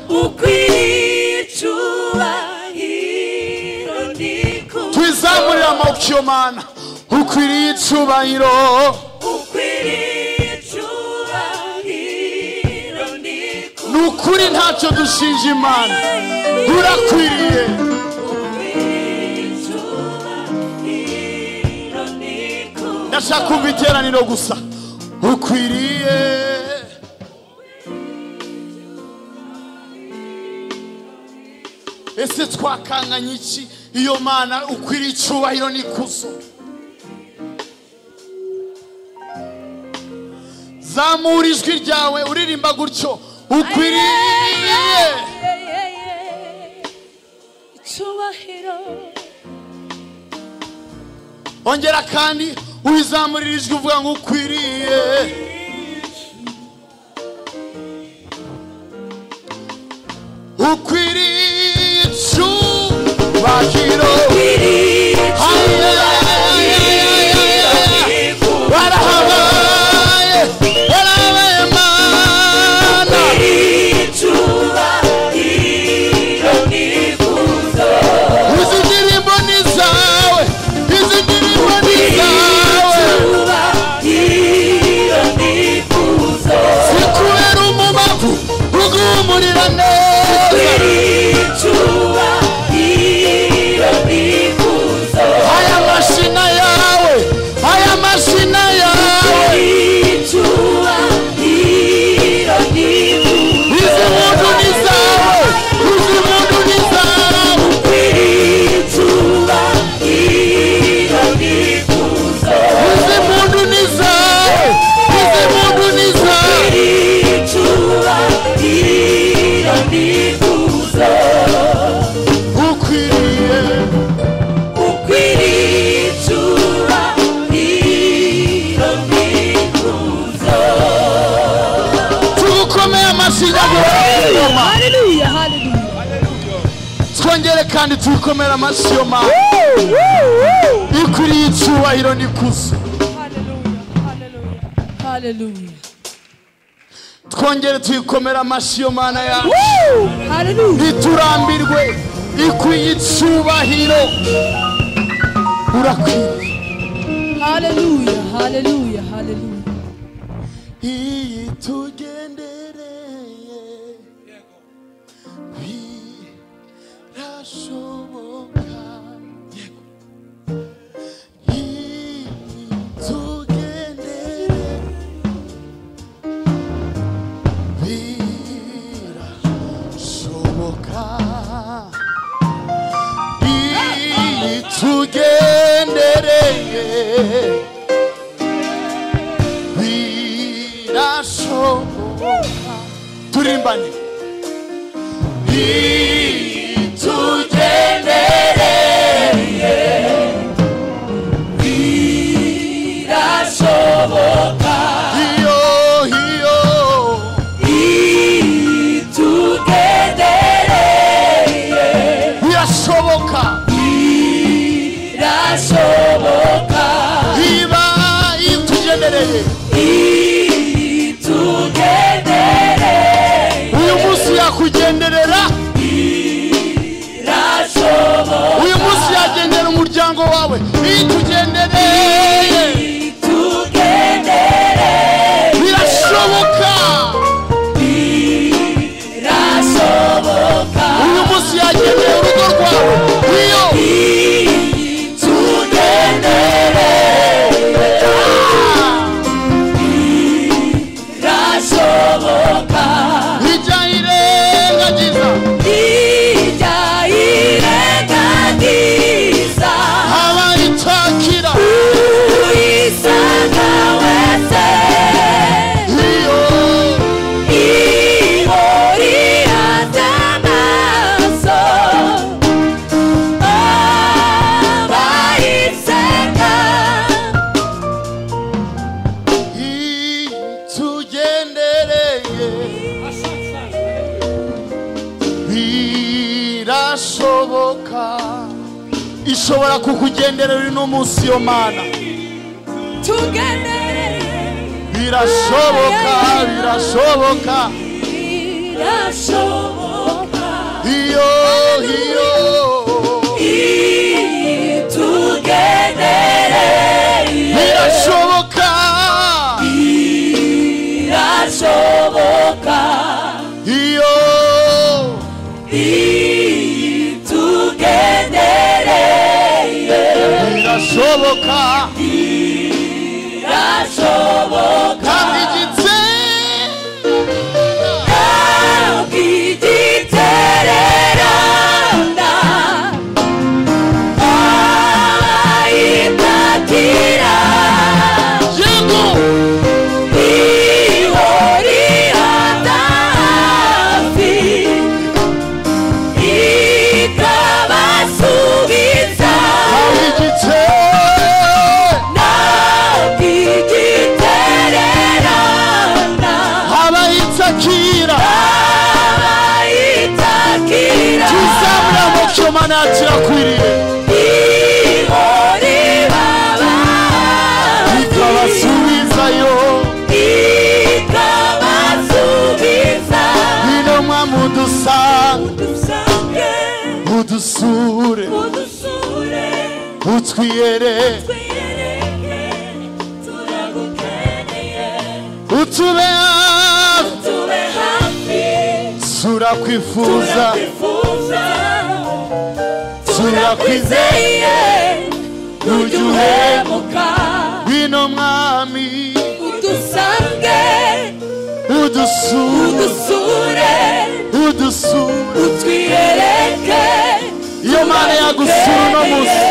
ukwiriye icyubahiro n'ikuzo. Twizamurira amaboko yo Mana, ukwiriye icyubahiro, ukwiriye icyubahiro n'ikuzo. Nukuri ntacyo dushinja Imana, urakwiriye. Ndashaka kumva iteraniro gusa, ukwiriye. Ese twakanganye iki iyo Mana ukwiriye icyubahiro n'ikuzo? Zamura ijwi ryawe uririmba gutyo, ukwiriye icyubahiro. Ongera kandi uyizamurira ijwi uvuga ngo ukwiriye. Ukwiriye icyubahiro, warahabaye Mana. Izi ndirimbo ni zawe, izi ndirimbo ni zawe. Sikubera umubavu ugumurira neza. Aya mashina yawe, aya mashina yawe. Izi mundu ni zawe, izi mundu ni zawe. Izi mundu ni zawe, izi mundu ni zawe. Ukwiriye, ukwiriye icyubahiro n'ikuzo. tugukomeye amashyi y'Imana. Haleluya, haleluya. Twongere kandi tugukomere amashyi yo Mana, ikwiriye icyubahiro n'ikuzo. Haleluya, haleluya. Twongere tuyikomere amashyi yo Mana yacu, Haleluya. ntiturambirwe, ikwiye icyubahiro, urakwiriye. Haleluya, haleluya, haleluya. Iyi tugendereye birashoboka, iyi tugendereye birashoboka, iyi tugendereye birashoboka. Turimbane. Itugendereye Birashoboka. hiyo hiyo, Itugendereye. birashoboka. Birashoboka. Iba itugendereye Itugendereye. uyu munsi yakugenderera, Birashoboka. uyu munsi yagendera umuryango wawe. Itugendereye Itugendereye. birashoboka, Birashoboka. uyu munsi yagendera urugo rwawe. Iyo Birashoboka. ijya irengagiza Ijayirengagiza. abayitakira. Uyisanga wese. Iyo Ihoriraza amaso. Abayiseka. itugendereye birashoboka, ishobora kukugenderera uno munsi yo Mana. Tugendereye. Birashoboka, birashoboka. Birashoboka. itugendereye birashoboka birashoboka igitererana ayitakira yego ihori hadafi ikabasubiza igitererana abayitakira abayitakira tuzamura mucyo mana kirakwiriye ihori baba ikabasubizayo ikabasubiza bino mwamudusange dusange udusure udusure utwiyereke twiyereke turagukeneye utube hafi tube hafi turakwifuza turakwifuza turakwizeye ntujya uhemuka bino mwami udusange udusure udusure udusure utwiyereke iyo mana yagusura uno munsi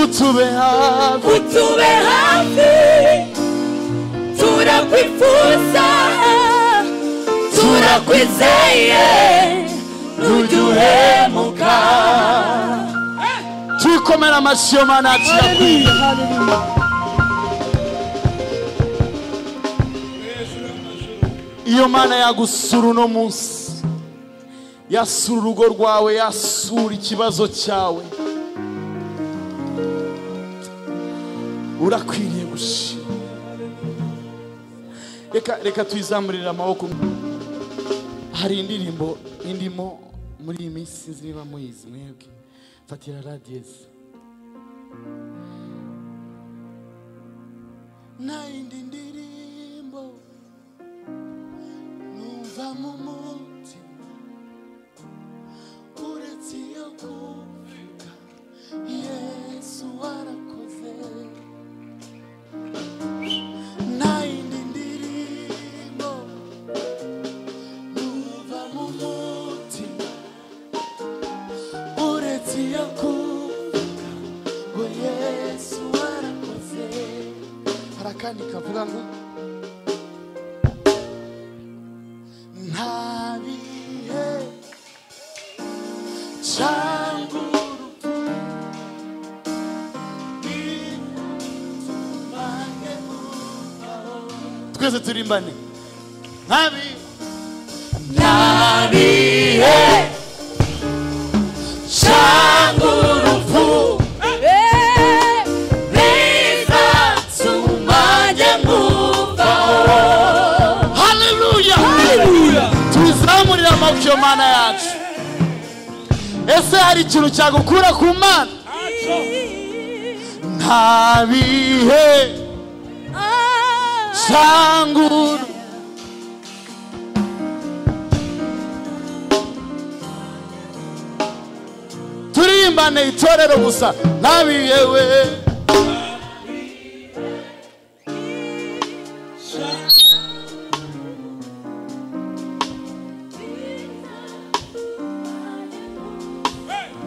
utube hafi utube hafi turakwifuza turakwizeye ntujya uhemuka twikomera amashyi iyo mana yacu yakwiye iyo mana yagusura uno munsi yasura urugo rwawe yasura ikibazo cyawe urakwiriye gushima reka tuyizamurire amaboko hari indirimbo indimo muri iyi minsi sinzi niba muyizi mwebwe fatira radiyezi nta yindi ndirimbo numva mu mutima uretse iyo kuvuga Yesu warakoze nta yindi ndirimbo numva mu mutima uretse iyo kuvuga ngo Yesu warakoze hari akandi kavuga ngo nta bihe cyangwa urupfu bitumanye mubaho twese turimbane nta bihe cyangwa urupfu haleluya tuzamurire amaboko iyo mana yacu ese hari ikintu cyagukura ku mana nta bihe cyangwa urupfu turimbane itorero gusa nta bihe we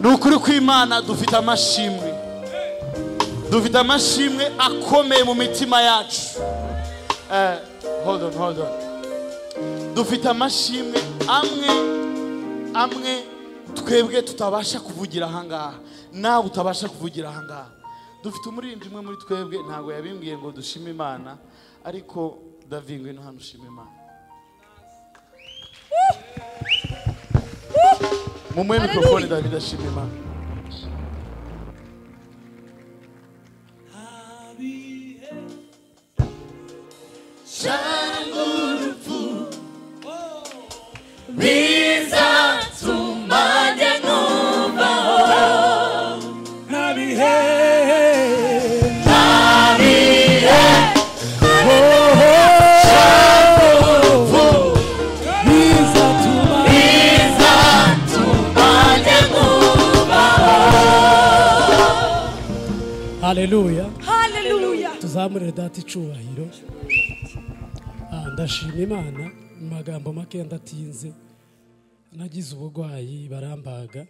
ni ukuri kw'Imana dufite amashimwe akomeye mu mitima yacu hold on dufite amashimwe amwe twebwe tutabasha kuvugira ahangaha nawe utabasha kuvugira ahangaha dufite umuririmbyi umwe muri twebwe ntabwo yabimbwiye ngo dushime Imana ariko David ngwino hano ushime Imana mumuhe mikrofone David ashime Imana Haleluya. Haleluya. Tuzamurire data icubahiro. Ndashima Imana mu magambo make ndatinze. Nagize ubugwayi barambaga.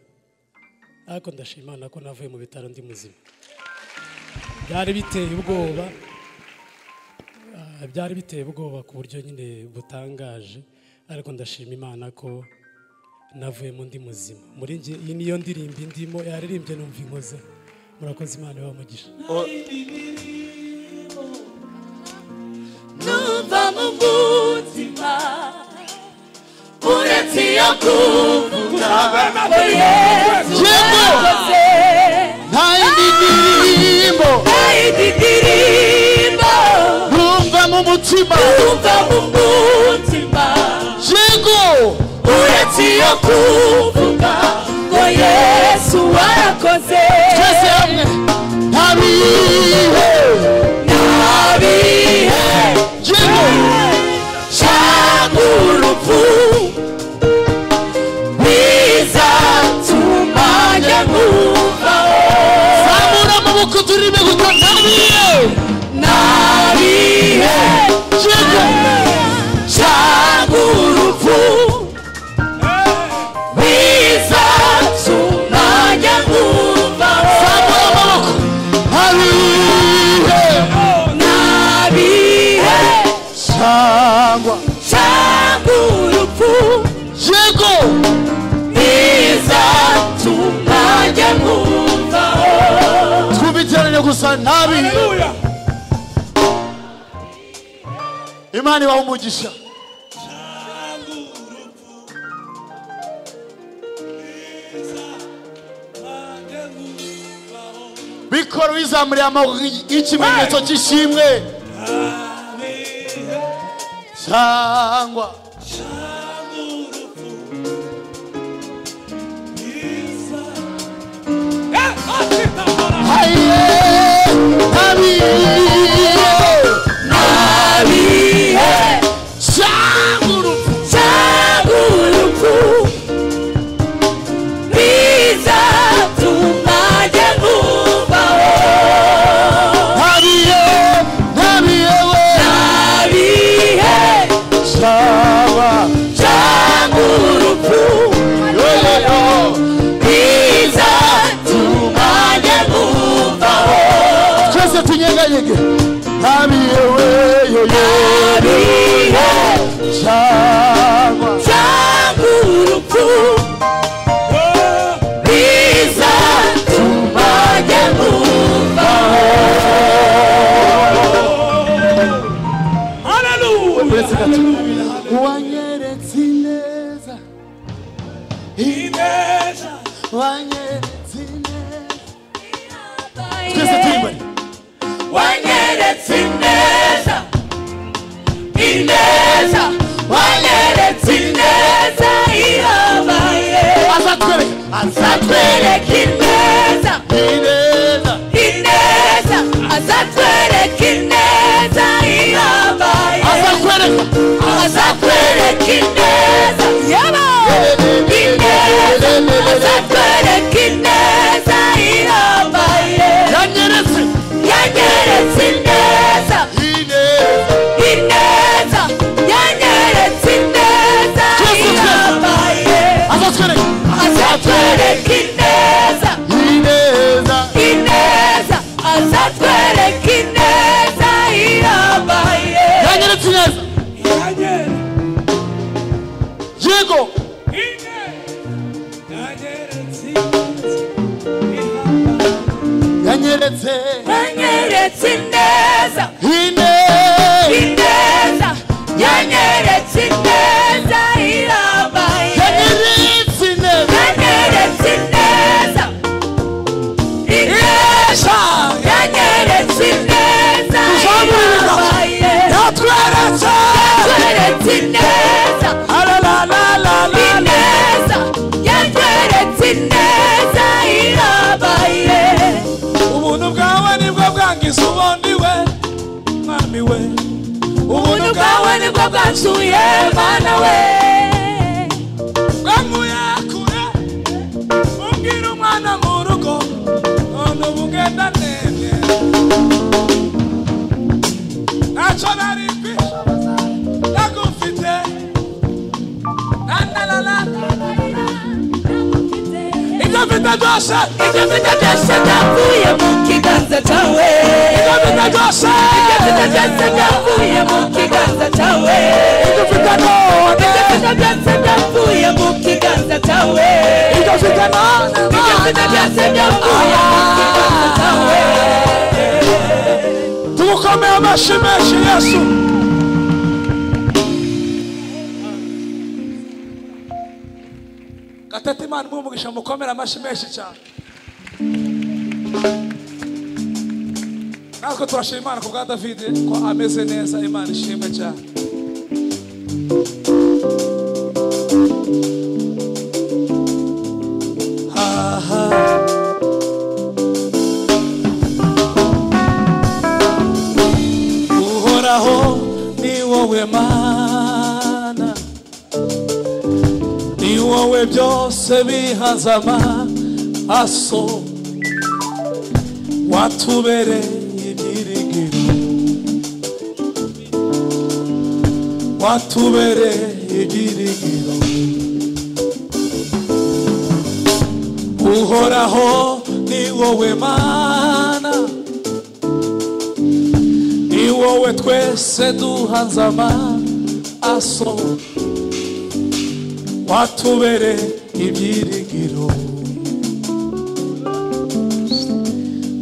Ariko ndashima Imana ko navuye mu bitaro ndi muzima. Byari biteye ubwoba ku buryo nyine butangaje. Ariko ndashima Imana ko navuye mu ndi muzima. Muri nge iyi niyo ndirimbo ndimo yaririmbye numva inkoze. Murakoze Imana ibamugisha. Numva mu mutima uretse yo kuvuga ngo Yesu yarakoze. Nta yindi ndirimbo numva mu mutima yego uretse yo kuvuga ngo Yesu warakoze. twese hamwe nta bihe yego cyangwa urupfu bizatuma njya nkumvaho. zamura amaboko turime gusa nta bihe yego cyangwa urupfu bizatuma njya nkumvaho. zamura amaboko nta bihe cyangwa urupfu yego bizatuma njya nkumvaho. twubiteranye gusa nta bihe. Imana ibaha umugisha. Bikora wizamuriye amaboko y'ikimenyetso cy'ishimwe cyangwa Umwana mu rugo, none ubugenda nene. Tumukomeye amashyi menshi Yesu. Gatete Imana umugisha mukomera amashyi menshi cyane. Natwe turashima Imana ku bwa David ko ameze neza. Imana ishimwe cyane. Uhoraho ni wowe Mana, ni wowe byose bihanze amaso, watubereye ibyiringiro, watubereye ibyiringiro. Uhoraho ni wowe Mana, ni wowe twese duhanze amaso, watubereye ibyiringiro,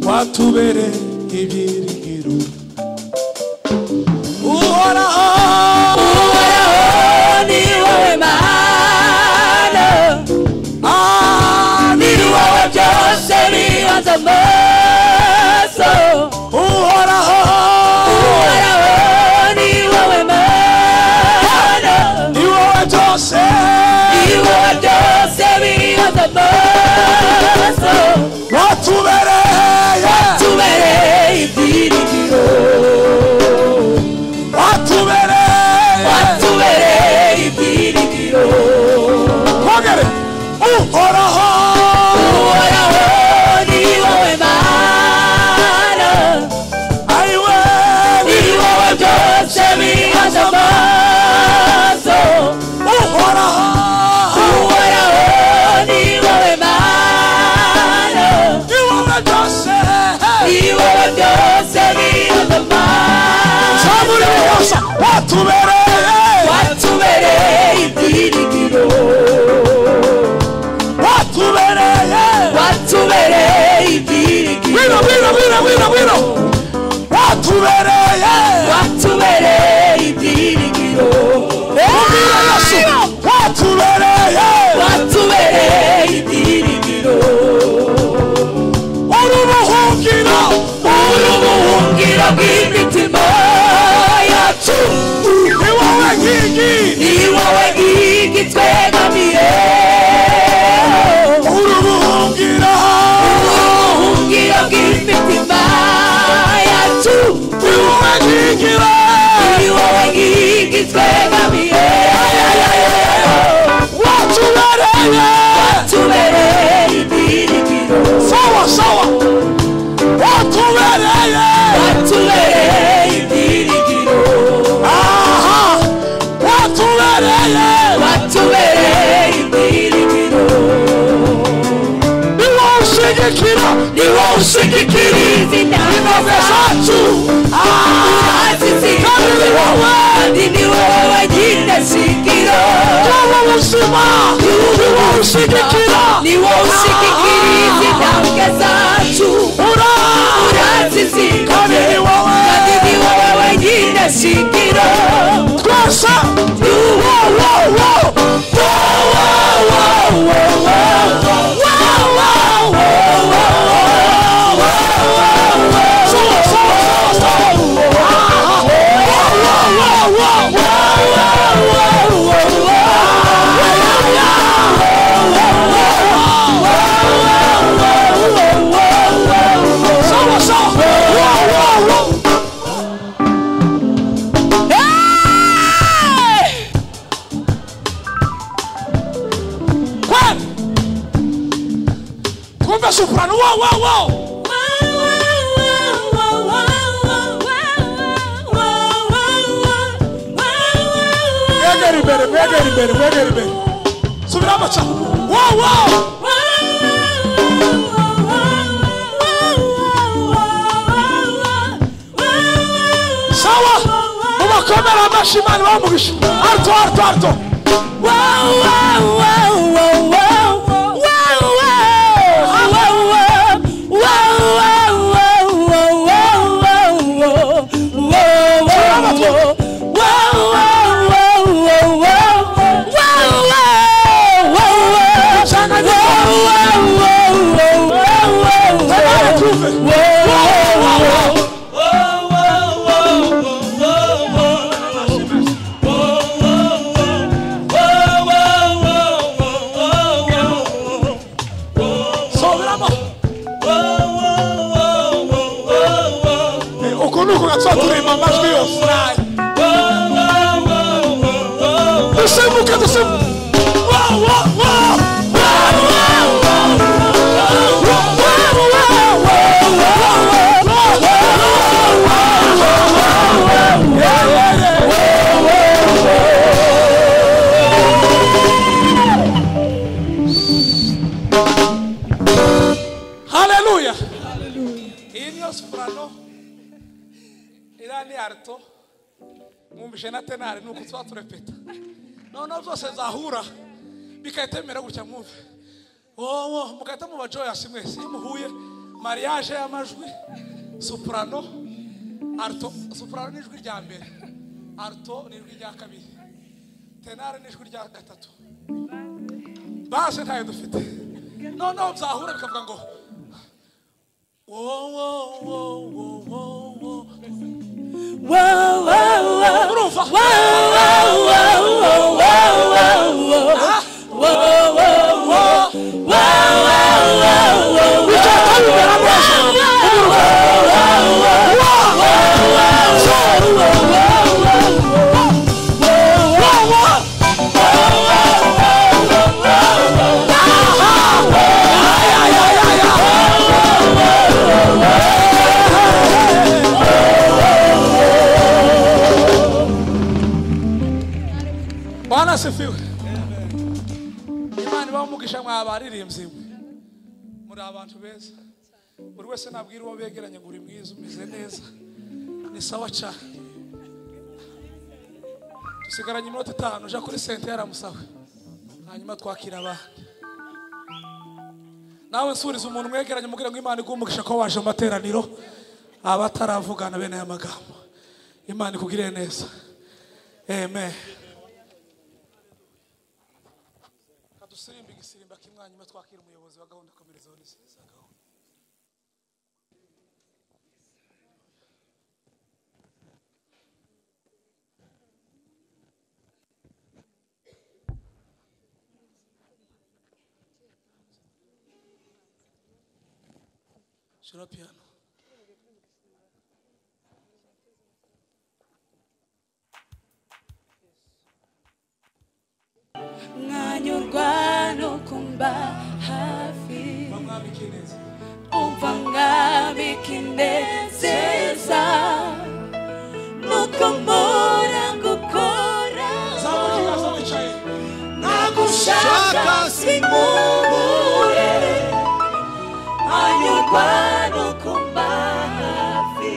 watubereye ibyiringiro. Uhoraho, Uhoraho ni wowe Mana, ni wowe byose bihanze amaso. Uhoraho, Uhoraho ni wowe Mana, ni wowe byose, ni wowe byose bihanze amaso. watubereye, Watubereye ibyiringiro, watubereye, watubereye ibyiringiro. Kongere, Uhoraho, Uhoraho ni wowe Mana, ayiwe, ni wowe byose bihanze amaso. Uhoraho, Uhoraho ni wowe Mana, ni wowe byose, ni wowe byose bihanze amaso. Zaburi yose, watubereye, Watubereye ibyiringiro, watubereye, watubereye ibyiringiro, wino, watubereye, watubereye ibyiringiro, Ubwira Yesu, watubereye, watubereye ibyiringiro. uri ubuhungiro, Uri ubuhungiro bw'imitima yacu, ni wowe nkingi, ni wowe nkingi twegamiye. uri ubuhungiro, Ubuhungiro bw'imitima yacu, ni wowe nkingiro, ni wowe nkingi twegamiye. watubereye, Watubereye ibyiringiro, sawa, watubereye, watubereye ibyiringiro, aha, watubereye, watubereye ibyiringiro. ni wowe ushigikira, Ni wowe ushigikira intambwe zacu, kandi ni wowe, kandi ni wowe wagira shingiro. wowe ubuzima, ni wowe ushigikira, Ni wowe ushigikira intambwe zacu, urazizigama, kandi ni wowe, kandi ni wowe wagira shingiro. twese, Soprano, wow. imbere subiramo cha wow sawa mubakomera amashimani bamugisha arto Hallelujah. Inyo soprano irani arto mumbishe na tenare nuko twaturepeta none zose zahura bikayitemera gutya mwumve mukahita mu bajoyasi mwese muhuye mariage y'amajwi soprano arto soprano ni ijwi rya mbere arto ni ijwi rya kabiri tenare ni ijwi rya gatatu base ntayo dufite none zahura bikavuga ngo Imana bamugisha mwabaririmbye muri abantu beza buri wese nabwira uwo begeranye ngo uri mwiza umeze neza ni sawa cyane dusigaranye iminota 5 uja kuri sente yaramusawe hanyuma twakira abandi nawe nsuriza umuntu mwegeranye mubwira ngo Imana igumugisha ko waje mu materaniro abataravugana bene aya magambo Imana ikugirire neza amen. Sirimba kimwanyuma twakira umuyobozi wa gahunda komerezaho nisiza gahunda. Shira piano. Nganyurwa no kumba hafi umva bikinezeza nuko mbora gukora nagushaka simubure nganyurwa no kumba hafi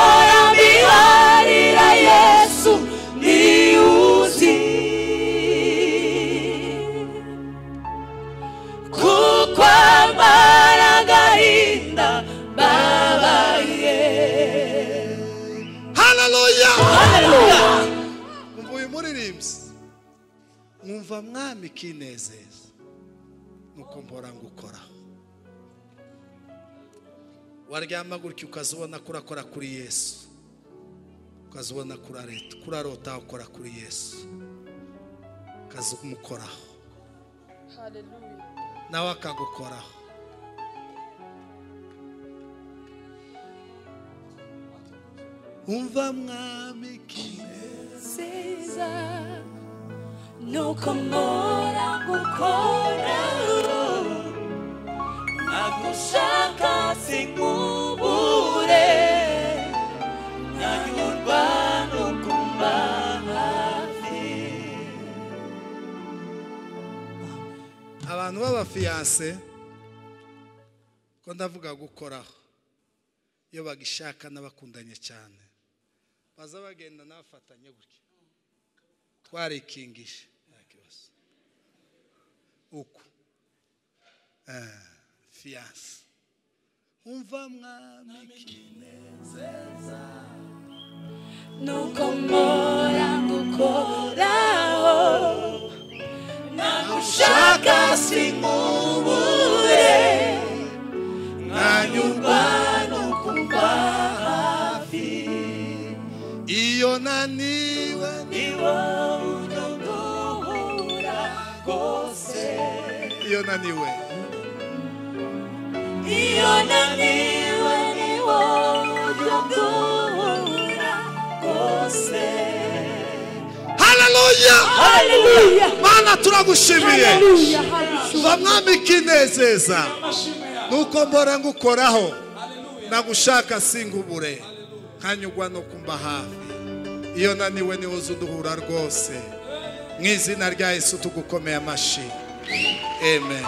orabiharira Yesu ni uzi kukwambara gahinda babaye. Hallelujah. Hallelujah. Mvuye muririmbyi mwumva mwami kinezeza nuko mbora ngukora waryama gutyo ukazubona kurakora kuri Yesu ukazubona kurarota ukora kuri Yesu kazumukoraho. Hallelujah. Nawe akagukoraho. Umva mwami kinezeza nuko mbora gukora nagushaka sinkubure abantu b'abafiyanse ko ndavuga gukoraho iyo bagishaka n'abakundanye cyane baza bagenda n'abafatanye gutya twarikingije uku fiyanse umva mwami kinezeza nuko mpora ngukoraho nagushaka sinkubure nkanyurwa nukumva hafi iyo naniwe niwo unyungura rwose iyo naniwe iyo naniwe niwo unyungura rwose. haleluya Haleluya. mana turagushimiye Haleluya. Haleluya. bamwami kinezeza nuko mbora ngukoraho nagushaka singubure nkanyugwa no kumba hafi iyo naniwe niwe uzuduhura rwose mu izina rya Yesu tugukomeye amashi amen.